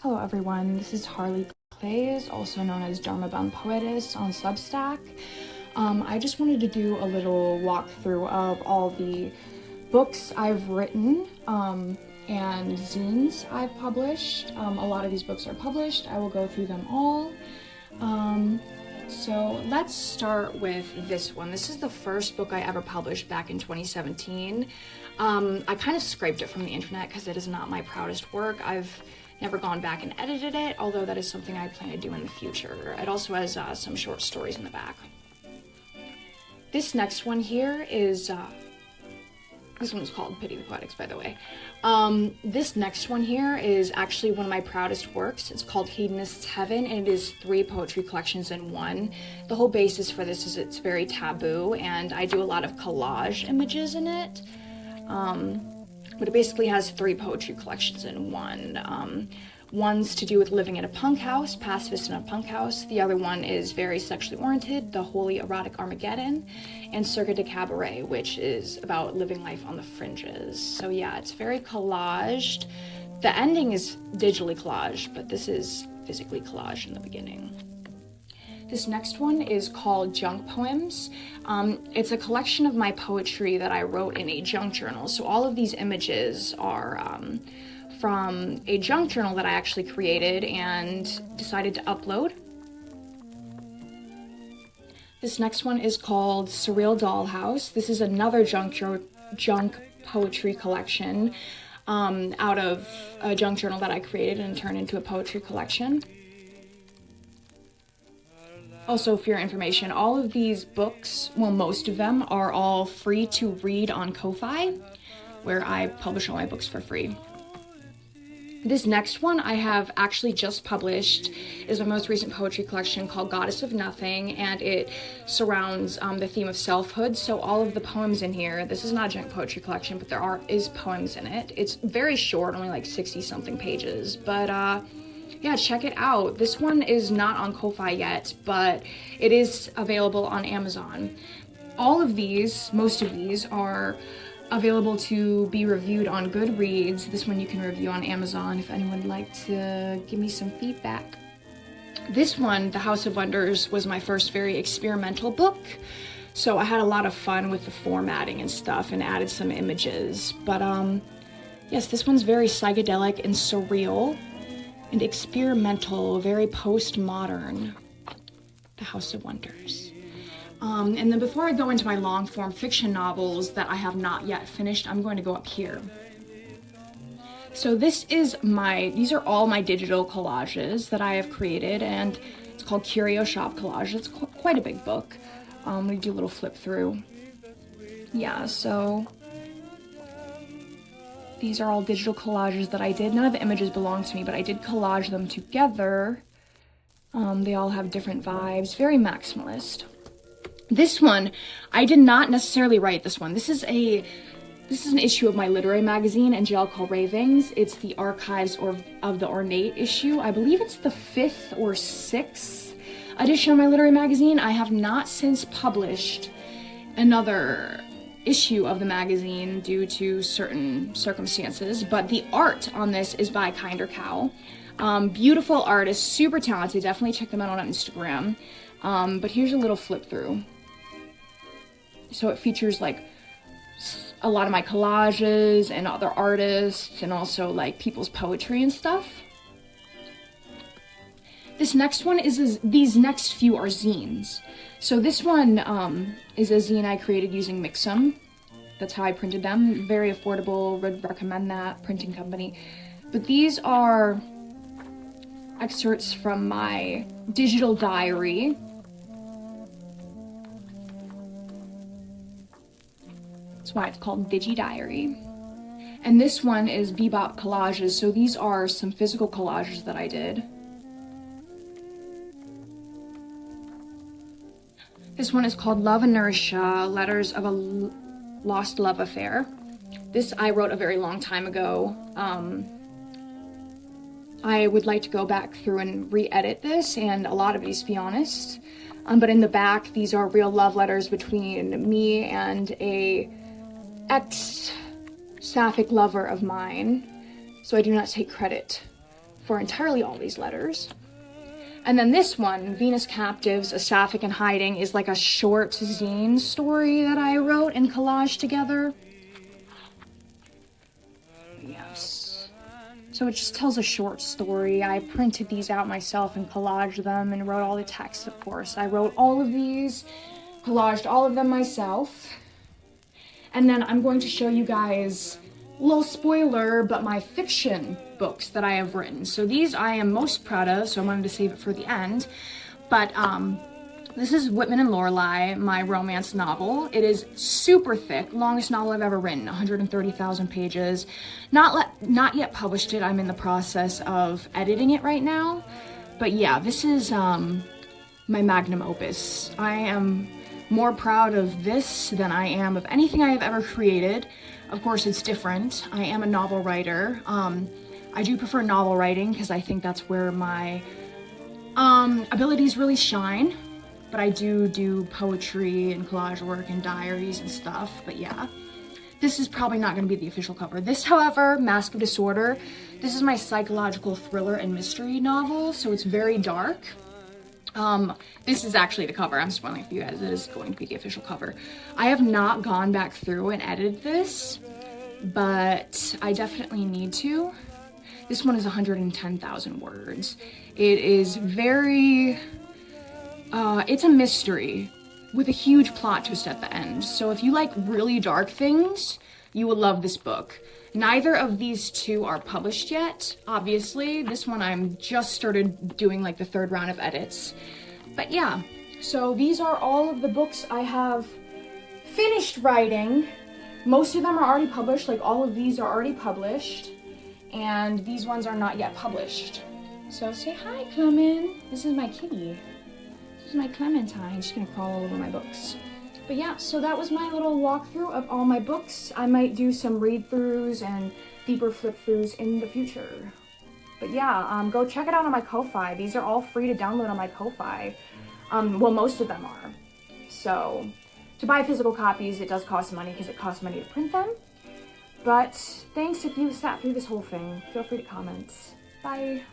Hello everyone, this is Harley, Claes, also known as Dharma Bound Poetess on Substack. I just wanted to do a little walkthrough of all the books I've written and zines I've published. A lot of these books are published. I will go through them all. So let's start with this one. This is the first book I ever published back in 2017. I kind of scraped it from the internet because it is not my proudest work. I've never gone back and edited it, although that is something I plan to do in the future. It also has some short stories in the back. This next one here is, this one's called Pity the Poetics, by the way. This next one here is actually one of my proudest works. It's called Hedonist's Heaven, and it is 3 poetry collections in one. The whole basis for this is it's very taboo, and I do a lot of collage images in it. But it basically has 3 poetry collections in one. One's to do with living in a punk house, pacifist in a punk house. The other one is very sexually oriented, The Holy Erotic Armageddon, and Circuit de Cabaret, which is about living life on the fringes. So yeah, it's very collaged. The ending is digitally collaged, but this is physically collaged in the beginning. This next one is called Junk Poems. It's a collection of my poetry that I wrote in a junk journal. So all of these images are from a junk journal that I actually created and decided to upload. This next one is called Surreal Dollhouse. This is another junk poetry collection out of a junk journal that I created and turned into a poetry collection. Also, for your information, all of these books, well, most of them are all free to read on Ko-Fi, where I publish all my books for free. This next one I have actually just published is my most recent poetry collection called Goddess of Nothing, and it surrounds the theme of selfhood. So all of the poems in here, this is not a junk poetry collection, but there is poems in it. It's very short, only like 60-something pages, but yeah, check it out. This one is not on Ko-Fi yet, but it is available on Amazon. All of these, most of these, are available to be reviewed on Goodreads. This one you can review on Amazon if anyone would like to give me some feedback. This one, The House of Wonders, was my first very experimental book, so I had a lot of fun with the formatting and stuff and added some images. But yes, this one's very psychedelic and surreal and experimental, very postmodern. The House of Wonders. And then before I go into my long-form fiction novels that I have not yet finished, I'm going to go up here. So these are all my digital collages that I have created, and it's called Curio Shop Collage. It's quite a big book. We do a little flip through. Yeah, so these are all digital collages that I did. None of the images belong to me, but I did collage them together. They all have different vibes, very maximalist. This one, I did not necessarily write this one. This is an issue of my literary magazine, Angelical Ravings. It's the archives of the Ornate issue. I believe it's the 5th or 6th edition of my literary magazine. I have not since published another issue of the magazine due to certain circumstances, but the art on this is by Kinder Cow. Beautiful artist, super talented. Definitely check them out on Instagram. But here's a little flip through. So it features like a lot of my collages and other artists and also like people's poetry and stuff. This next one is these next few are zines. So this one is a zine I created using Mixum. That's how I printed them. Very affordable, would recommend that printing company. But these are excerpts from my digital diary. That's why it's called Digi Diary. And this one is Bebop Collages. So these are some physical collages that I did. This one is called Love Inertia, Letters of a Lost Love Affair. This I wrote a very long time ago. I would like to go back through and re-edit this, and a lot of these, to be honest. But in the back, these are real love letters between me and a ex-sapphic lover of mine. So I do not take credit for entirely all these letters. And then this one, Venus Captives, A Sapphic in Hiding, is like a short zine story that I wrote and collaged together. Yes. So it just tells a short story. I printed these out myself and collaged them and wrote all the text, of course. I wrote all of these, collaged all of them myself. And then I'm going to show you guys, little spoiler, but my fiction books that I have written. So these I am most proud of, so I wanted to save it for the end. But this is Whitman and Lorelei, my romance novel. It is super thick, longest novel I've ever written, 130,000 pages. Not yet published it. I'm in the process of editing it right now. But yeah, this is my magnum opus. I am more proud of this than I am of anything I have ever created. Of course, it's different. I am a novel writer. I do prefer novel writing because I think that's where my abilities really shine. But I do poetry and collage work and diaries and stuff. But yeah, this is probably not going to be the official cover. This, however, Mask of Disorder, this is my psychological thriller and mystery novel, so it's very dark. This is actually the cover. I'm spoiling it for you guys. It is going to be the official cover. I have not gone back through and edited this, but I definitely need to. This one is 110,000 words. It is very, it's a mystery with a huge plot twist at the end. So if you like really dark things, you will love this book. Neither of these two are published yet, obviously. This one I'm just started doing like the third round of edits. But yeah, so these are all of the books I have finished writing. Most of them are already published, like all of these are already published. And these ones are not yet published. So say hi, Clement. This is my kitty. This is my Clementine. She's gonna crawl all over my books. But yeah, so that was my little walkthrough of all my books. I might do some read-throughs and deeper flip-throughs in the future. But yeah, go check it out on my Ko-Fi. These are all free to download on my Ko-Fi. Well, most of them are. So, to buy physical copies, it does cost money because it costs money to print them. But thanks if you sat through this whole thing. Feel free to comment. Bye.